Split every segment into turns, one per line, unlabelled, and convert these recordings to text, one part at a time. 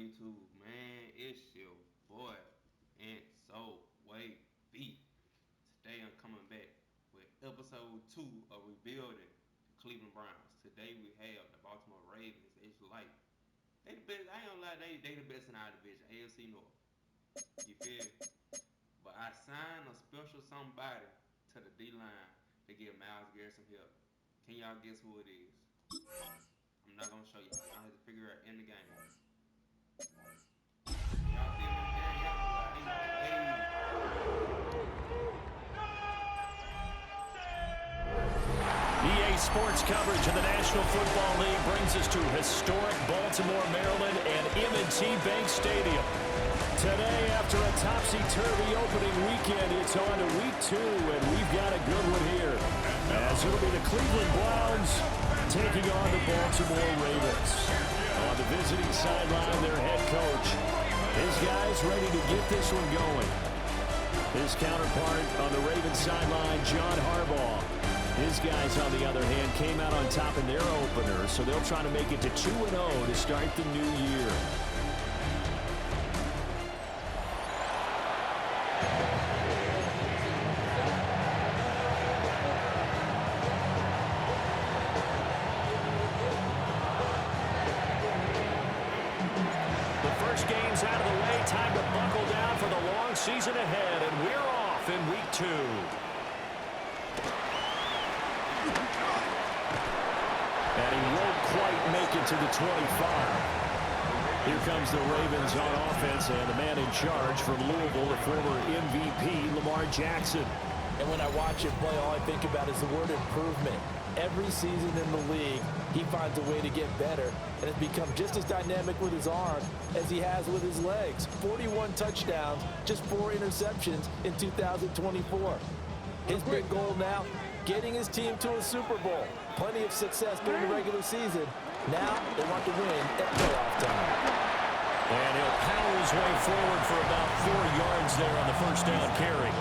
YouTube, man? It's your boy, and so wait, B. Today I'm coming back with episode 2 of Rebuilding the Cleveland Browns. Today we have the Baltimore Ravens. It's like they the best. I ain't gonna lie, they the best in our division, AFC North. You feel me? But I signed a special somebody to the D line to give Myles Garrett some help. Can y'all guess who it is? I'm not gonna show y'all. Y'all have to figure it out in the game. Y'all see him in the game?
EA Sports coverage of the National Football League brings us to historic Baltimore, Maryland, and M&T Bank Stadium. Today, after a topsy-turvy opening weekend, it's on to week 2, and we've got a good one here. As it'll be the Cleveland Browns taking on the Baltimore Ravens. On the visiting sideline, their head coach. His guys ready to get this one going. His counterpart on the Ravens sideline, John Harbaugh. His guys, on the other hand, came out on top in their opener, so they'll try to make it to 2-0 to start the new year. The first game's out of the way. Time to buckle down for the long season ahead, and we're off in week 2. And he won't quite make it to the 25. Here comes the Ravens on offense, and the man in charge from Louisville, the former MVP, Lamar Jackson.
And when I watch him play, all I think about is the word improvement. Every season in the league, he finds a way to get better and has become just as dynamic with his arm as he has with his legs. 41 touchdowns, just 4 interceptions in 2024. His big goal now, getting his team to a Super Bowl. Plenty of success during the regular season. Now they want to win at playoff time.
And he'll power his way forward for about 4 yards there on the first down carry.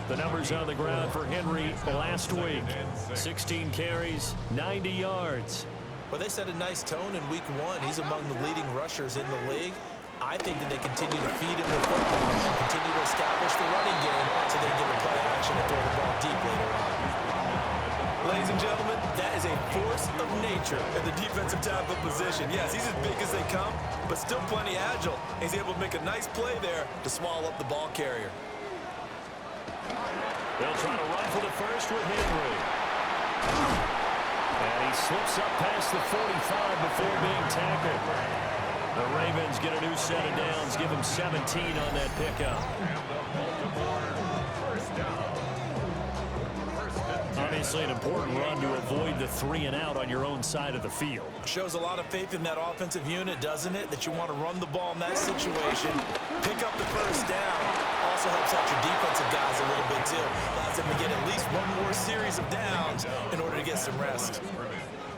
The numbers on the ground for Henry last week. 16 carries, 90 yards.
Well, they set a nice tone in week 1. He's among the leading rushers in the league. I think that they continue to feed him the football and continue to establish the running game so they can get the play action and throw the ball deep later on. Ladies and gentlemen, that is a force of nature at the defensive tackle position. Yes, he's as big as they come, but still plenty agile. He's able to make a nice play there to swallow up the ball carrier.
They'll try to run for the first with Henry. And he slips up past the 45 before being tackled. The Ravens get a new set of downs, give him 17 on that pickup. Obviously an important run to avoid the 3-and-out on your own side of the field.
Shows a lot of faith in that offensive unit, doesn't it? That you want to run the ball in that situation. Pick up the first down. Also helps out your defensive guys a little bit too. Allows them to get at least one more series of downs in order to get some rest.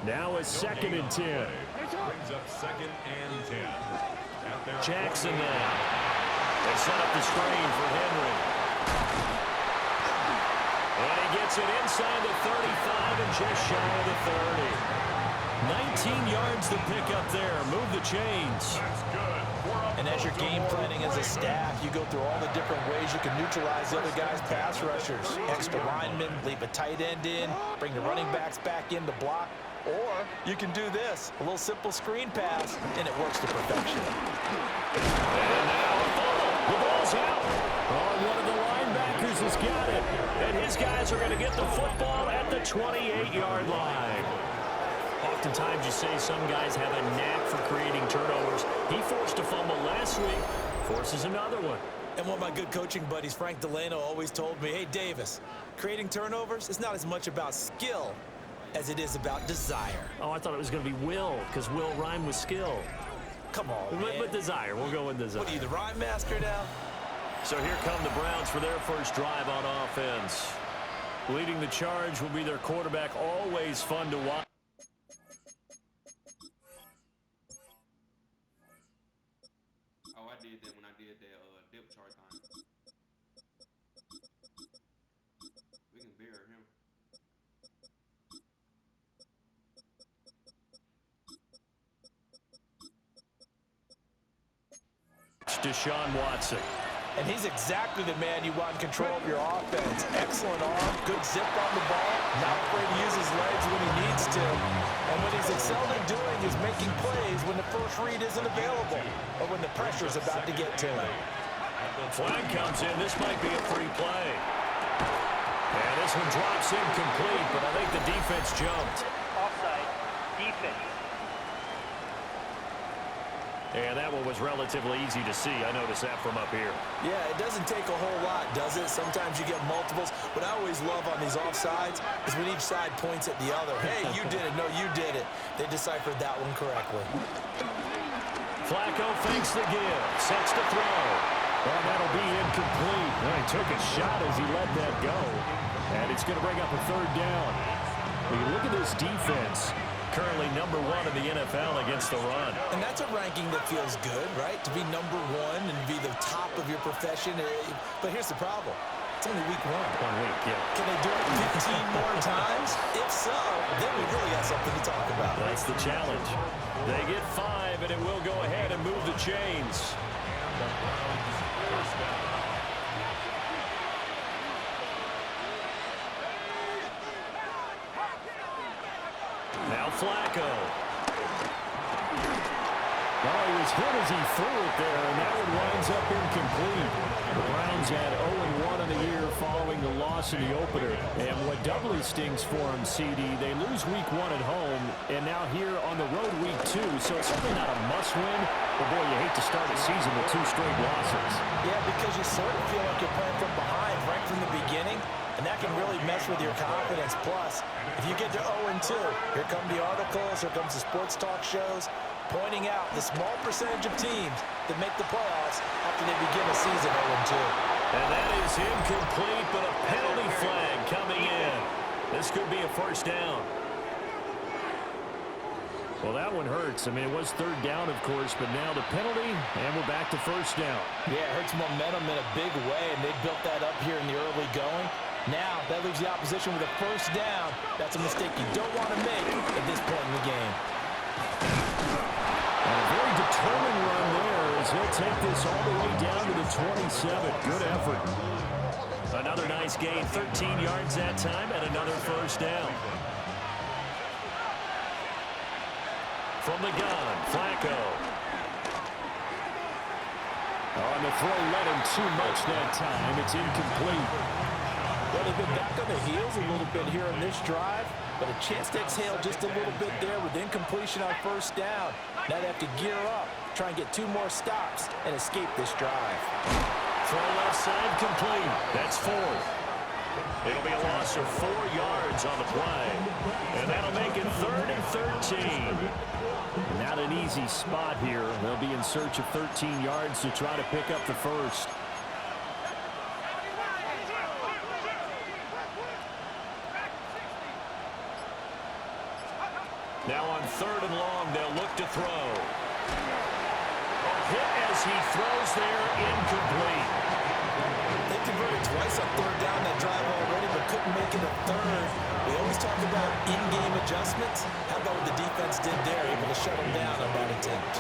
Now it's 2nd and 10.
Brings up 2nd and 10.
Jackson now. They set up the screen for Henry. And he gets it inside the 35 and just shy of the 30. 19 yards to pick up there. Move the chains.
That's good.
And as you're game planning as a staff, you go through all the different ways you can neutralize the other guys' pass rushers. Extra linemen, leave a tight end in, bring the running backs back in to block. Or you can do this, a little simple screen pass, and it works to perfection.
And now the ball's out. Oh, one of the linebackers has got it. And his guys are going to get the football at the 28-yard line. Oftentimes you say some guys have a knack for creating turnovers. He forced a fumble last week, forces another one.
And one of my good coaching buddies, Frank Delano, always told me, hey, Davis, creating turnovers is not as much about skill as it is about desire.
Oh, I thought it was going to be will, because will rhyme with skill.
Come on, man.
But desire. We'll go with desire.
What are you, the rhyme master now?
So here come the Browns for their first drive on offense. Leading the charge will be their quarterback. Always fun to watch.
Oh, I did that when I did that depth chart time. We can bear him.
Deshaun Watson.
And he's exactly the man you want in control of your offense. Excellent arm, good zip on the ball, not afraid to use his legs when he needs to. And what he's excelled at doing is making plays when the first read isn't available or when the pressure's about to get to him.
Flag comes in. This might be a free play. And this one drops incomplete, but I think the defense jumped.
Offside, defense.
And that one was relatively easy to see. I noticed that from up here.
Yeah, it doesn't take a whole lot, does it? Sometimes you get multiples. What I always love on these offsides is when each side points at the other. Hey, you did it. No, you did it. They deciphered that one correctly.
Flacco fakes the give. Sets to throw. Well, that'll be incomplete. Well, he took a shot as he let that go. And it's going to bring up a third down. When you look at this defense, currently number 1 in the NFL against the run.
And that's a ranking that feels good, right? To be number 1 and be the top of your profession. But here's the problem. It's only week 1.
1 week, yeah.
Can they do it 15 more times? If so, then we really got something to talk about.
That's the challenge. They get 5, and it will go ahead and move the chains. Now Flacco. Oh, he was hit as he threw it there, and that one winds up incomplete. The Browns had 0-1 on the year following the loss in the opener. And what doubly stings for them, CD, they lose week 1 at home, and now here on the road week 2. So it's certainly not a must-win, but boy, you hate to start a season with 2 straight losses.
Yeah, because you sort of feel like you're playing from behind right from the beginning. And that can really mess with your confidence. Plus, if you get to 0-2, here come the articles, here comes the sports talk shows, pointing out the small percentage of teams that make the playoffs after they begin a season 0-2.
And that is incomplete, but a penalty flag coming in. This could be a first down. Well, that one hurts. I mean, it was third down, of course, but now the penalty, and we're back to first down.
Yeah, it hurts momentum in a big way, and they built that up here in the early going. Now, that leaves the opposition with a first down. That's a mistake you don't want to make at this point in the game.
And a very determined run there as he'll take this all the way down to the 27. Good effort. Another nice gain, 13 yards that time, and another first down. From the gun, Flacco. On the throw, let him too much that time. It's incomplete.
Well, they've been back on the heels a little bit here in this drive, but a chance to exhale just a little bit there with incompletion on first down. Now they have to gear up, try and get 2 more stops, and escape this drive.
Throw left side complete. That's 4. It'll be a loss of 4 yards on the play. And that'll make it 3rd and 13. Not an easy spot here. They'll be in search of 13 yards to try to pick up the first. Now on 3rd and long, they'll look to throw. A hit as he throws there, incomplete.
They converted twice on 3rd down that drive already, but couldn't make it a 3rd. We always talk about in-game adjustments. How about what the defense did there, able to shut them down on that attempt.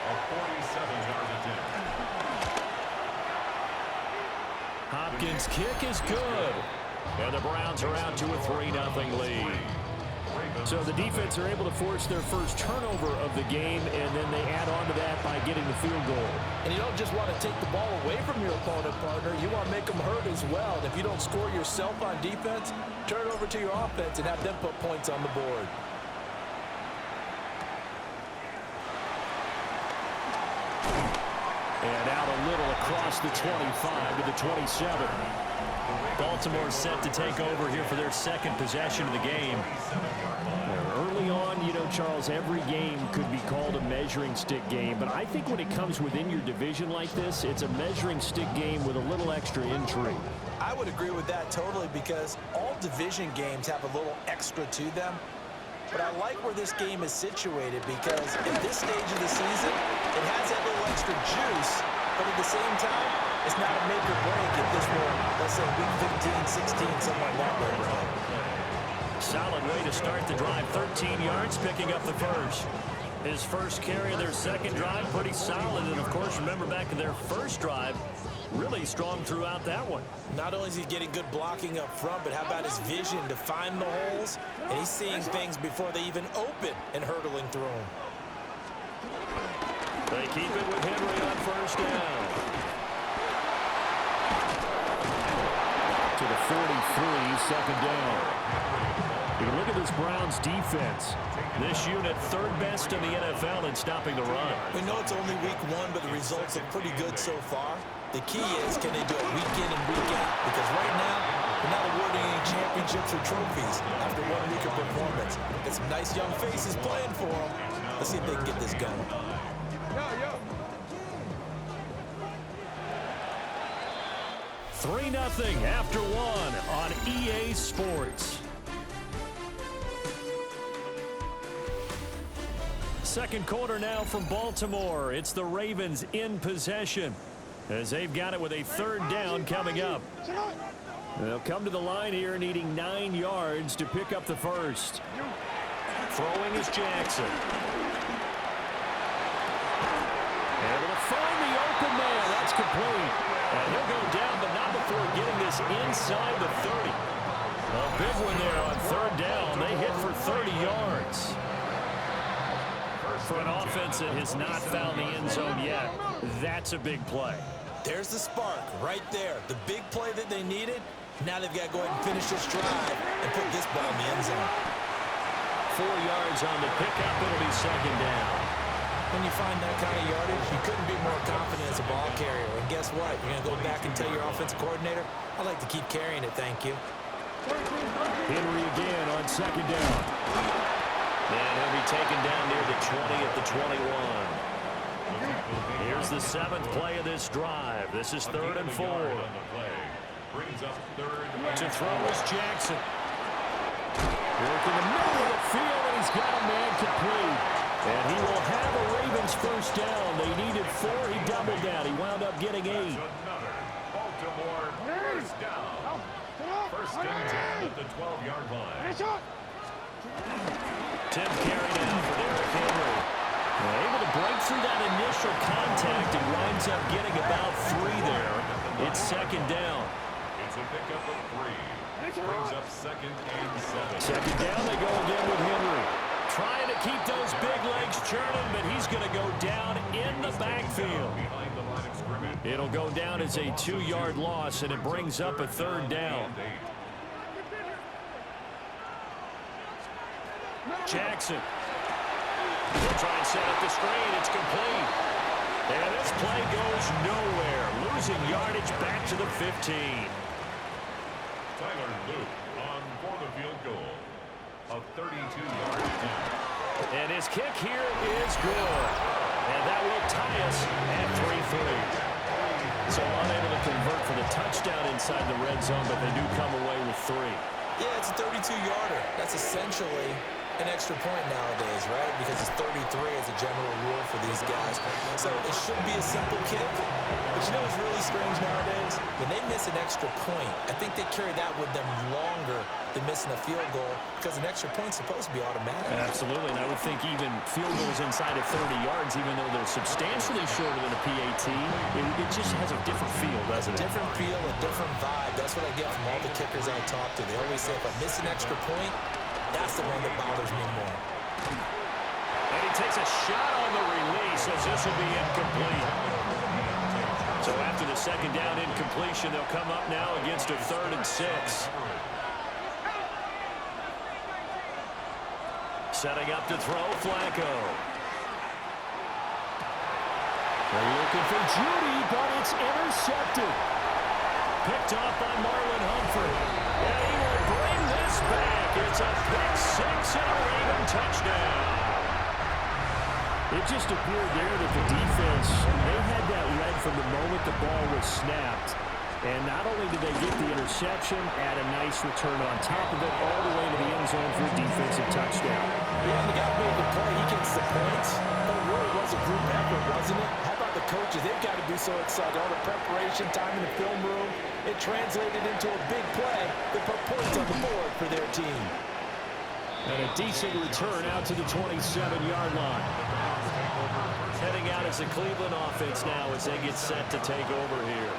A 47-yard attempt.
Hopkins' kick is good. And the Browns are out to a 3-0 lead. So the defense are able to force their first turnover of the game, and then they add on to that by getting the field goal.
And you don't just want to take the ball away from your opponent, partner. You want to make them hurt as well. And if you don't score yourself on defense, turn it over to your offense and have them put points on the board.
And out a little across the 25 to the 27. Baltimore set to take over here for their second possession of the game. Early on, you know, Charles, every game could be called a measuring stick game, but I think when it comes within your division like this, it's a measuring stick game with a little extra intrigue.
I would agree with that totally, because all division games have a little extra to them. But I like where this game is situated, because at this stage of the season, it has that little extra juice, but at the same time, it's not a make or break if this were, let's say, week 15, 16, somewhere in that neighborhood.
Solid way to start the drive. 13 yards, picking up the first. His first carry of their second drive, pretty solid. And, of course, remember back to their first drive, really strong throughout that one.
Not only is he getting good blocking up front, but how about his vision to find the holes? And he's seeing things before they even open and hurdling through them.
They keep it with Henry on first down. To the 43, second down. You can look at this Browns defense. This unit third best in the NFL in stopping the run.
We know it's only week one, but the results look pretty good so far. The key is, can they do it week in and week out? Because right now, they're not awarding any championships or trophies after 1 week of performance. Got some nice young faces playing for them. Let's see if they can get this going.
3-0 after one on EA Sports. Second quarter now from Baltimore. It's the Ravens in possession as they've got it with a third down coming up. They'll come to the line here needing 9 yards to pick up the first. Throwing is Jackson. Able to find the open man. That's complete. And he'll go down, but not before getting this inside the 30. A big one there on third down. They hit for 30 yards. For an offense that has not found the end zone yet, that's a big play.
There's the spark right there. The big play that they needed. Now they've got to go ahead and finish this drive and put this ball in the end zone.
4 yards on the pickup. It'll be second down.
When you find that kind of yardage, you couldn't be more confident as a ball carrier. And guess what? You're going to go back and tell your offensive coordinator, I'd like to keep carrying it, thank you.
Henry again on second down. And he'll be taken down near the 20 at the 21. Here's the 7th play of this drive. This is 3rd and 4. To throw is Jackson. Working the middle of the field, and he's got a man complete. And he will have a Ravens first down. They needed 4. He doubled down. He wound up getting 8.
Baltimore first down. First and 10 at the 12-yard line.
Tim carry down for Derrick Henry. Able to break through that initial contact and winds up getting about 3 there. It's second down.
It's a pickup of 3. Brings up 2nd and 7.
Second down, they go again with Henry. Trying to keep those big legs churning, but he's going to go down in the backfield.
Behind the line of scrimmage.
It'll go down as a 2-yard loss, and it brings up a 3rd down. Jackson. He'll try and set up the screen. It's complete. And this play goes nowhere. Losing yardage back to the 15.
Tyler Luke on for the field goal. A 32-yard attempt.
And his kick here is good. And that will tie us at 3-3. So unable to convert for the touchdown inside the red zone, but they do come away with 3.
Yeah, it's a 32-yarder. That's essentially an extra point nowadays, right? Because it's 33 as a general rule for these guys. So it should be a simple kick. But you know what's really strange nowadays? When they miss an extra point, I think they carry that with them longer than missing a field goal because an extra point's supposed to be automatic.
Absolutely, and I would think even field goals inside of 30 yards, even though they're substantially shorter than a PAT, it just has a different feel, doesn't it?
A different feel, a different vibe. That's what I get from all the kickers I talk to. They always say, if I miss an extra point, that's the one that bothers me more.
And he takes a shot on the release as this will be incomplete. So after the second down incompletion, they'll come up now against a 3rd and 6. Setting up to throw, Flacco. They're looking for Judy, but it's intercepted. Picked off by Marlon Humphrey. And he will bring this back. It's a pick 6 and a Raven touchdown. It just appeared there that the defense, they had that read from the moment the ball was snapped. And not only did they get the interception, add a nice return on top of it, all the way to the end zone for a defensive touchdown.
Yeah, and the guy made the play. He gets the points. But it really was a group effort, wasn't it? How about the coaches? They've got to be so excited. All the preparation time in the film room, it translated into a big play that put points on the board for their team.
And a decent return out to the 27-yard line. Heading out as the Cleveland offense now as they get set to take over here.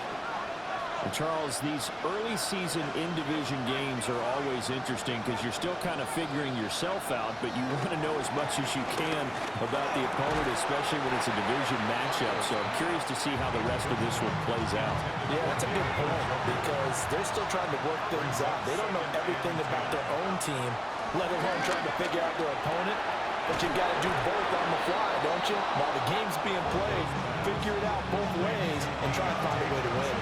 And Charles, these early season in-division games are always interesting because you're still kind of figuring yourself out, but you want to know as much as you can about the opponent, especially when it's a division matchup. So I'm curious to see how the rest of this one plays out.
Yeah, that's a good point because they're still trying to work things out. They don't know everything about their own team, let alone trying to figure out their opponent. But you've got to do both on the fly, don't you? While the game's being played, figure it out both ways and try to find a way to win.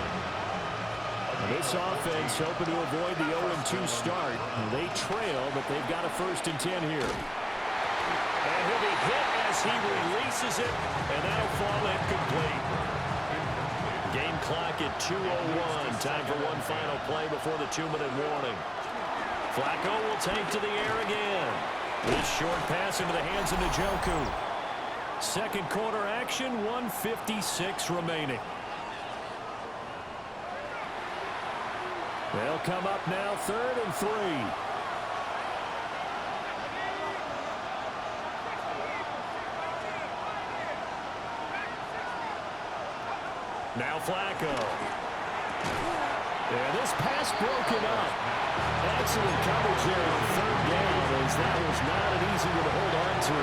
This offense hoping to avoid the 0-2 start. They trail, but they've got a 1st and 10 here. And he'll be hit as he releases it, and that'll fall incomplete. Game clock at 2:01. Time for one final play before the 2-minute warning. Flacco will take to the air again. This short pass into the hands of Njoku. Second quarter action, 1:56 remaining. They'll come up now, 3rd and 3. Now Flacco. And this pass broken up. Excellent coverage there on 3rd down as that was not an easy one to hold on to.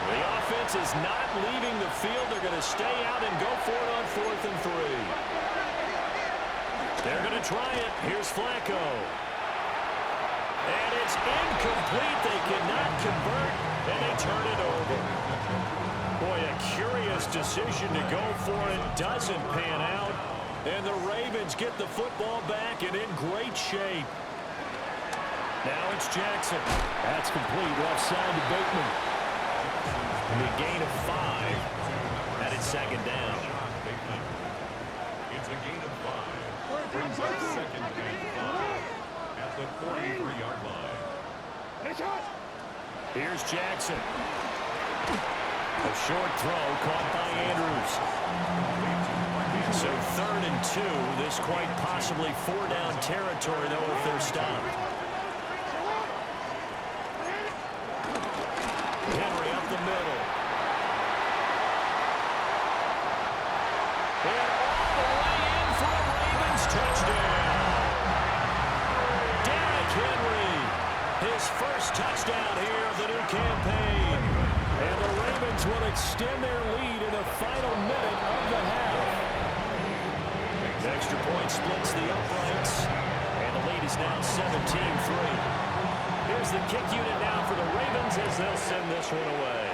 The offense is not leaving the field. They're going to stay out and go for it on 4th and 3. They're going to try it. Here's Flacco. And it's incomplete. They cannot convert, and they turn it over. Boy, a curious decision to go for it. Doesn't pan out. And the Ravens get the football back and in great shape. Now it's Jackson. That's complete. Left side to Bateman. And a gain of 5. And it's 2nd down.
It's a gain of 5. Brings up 2nd and 5 at the 43-yard line.
Here's Jackson. A short throw caught by Andrews. So 3rd and 2. This quite possibly 4-down territory, though, if they're stopped. Henry up the middle. And all the way in for a Ravens touchdown. Derrick Henry, his first touchdown here of the new campaign. And the Ravens will extend their lead in the final minute of the half. The extra point splits the uprights, and the lead is now 17-3. Here's the kick unit now for the Ravens as they'll send this one away.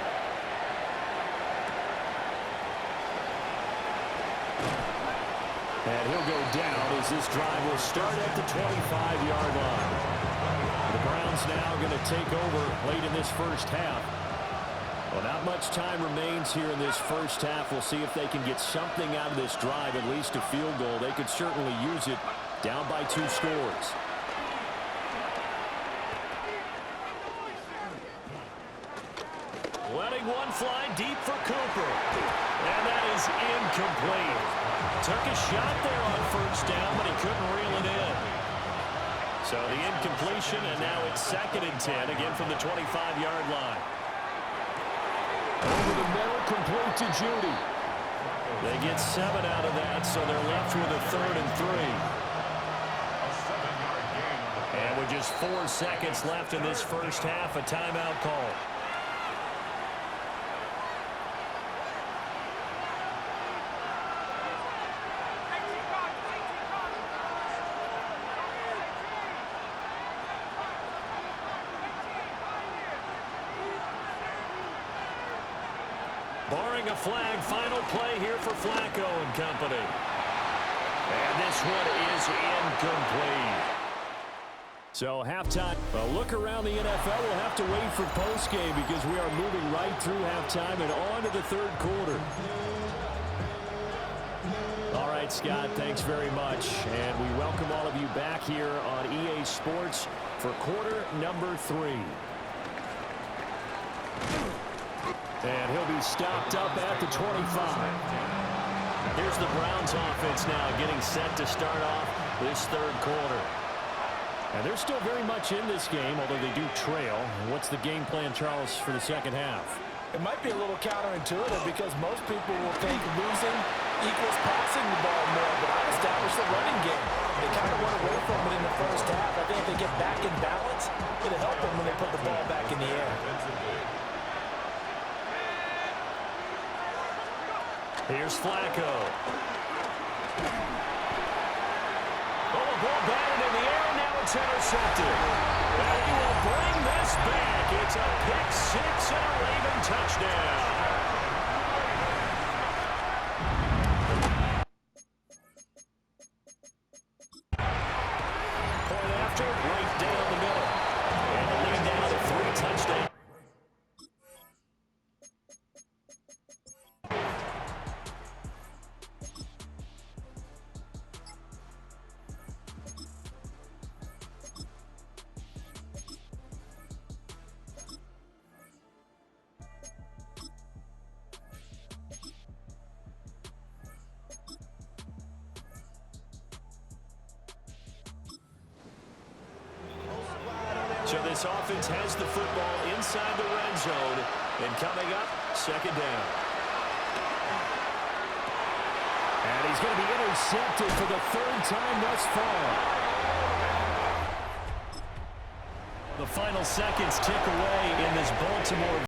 And he'll go down as this drive will start at the 25-yard line. The Browns now going to take over late in this first half. Well, not much time remains here in this first half. We'll see if they can get something out of this drive, at least a field goal. They could certainly use it down by 2 scores. Letting one fly deep for Cooper. And that is incomplete. Took a shot there on 1st down, but he couldn't reel it in. So the incompletion, and now it's 2nd and 10, again from the 25-yard line. Over the middle, complete to Judy. They get 7 out of that, so they're left with a 3rd and 3. And with just 4 seconds left in this first half, a timeout call. Barring a flag, final play here for Flacco and company. And this one is incomplete. So halftime, a look around the NFL. We'll have to wait for postgame because we are moving right through halftime and on to the 3rd quarter. All right, Scott, thanks very much. And we welcome all of you back here on EA Sports for quarter number 3. And he'll be stopped up at the 25. Here's the Browns offense now getting set to start off this 3rd quarter. And they're still very much in this game, although they do trail. What's the game plan, Charles, for the second half?
It might be a little counterintuitive because most people will think losing equals passing the ball more, but I established the running game. They kind of went away from it in the first half. I think if they get back in balance, it'll help them when they put the ball back in the air.
Here's Flacco. Oh, the ball batted in the air, now it's intercepted. And he will bring this back. It's a pick six and a Raven touchdown. Point after, right down the middle. And the lead now to 3 touchdowns. So this offense has the football inside the red zone. And coming up, second down. And he's going to be intercepted for the 3rd time thus far. The final seconds tick away in this Baltimore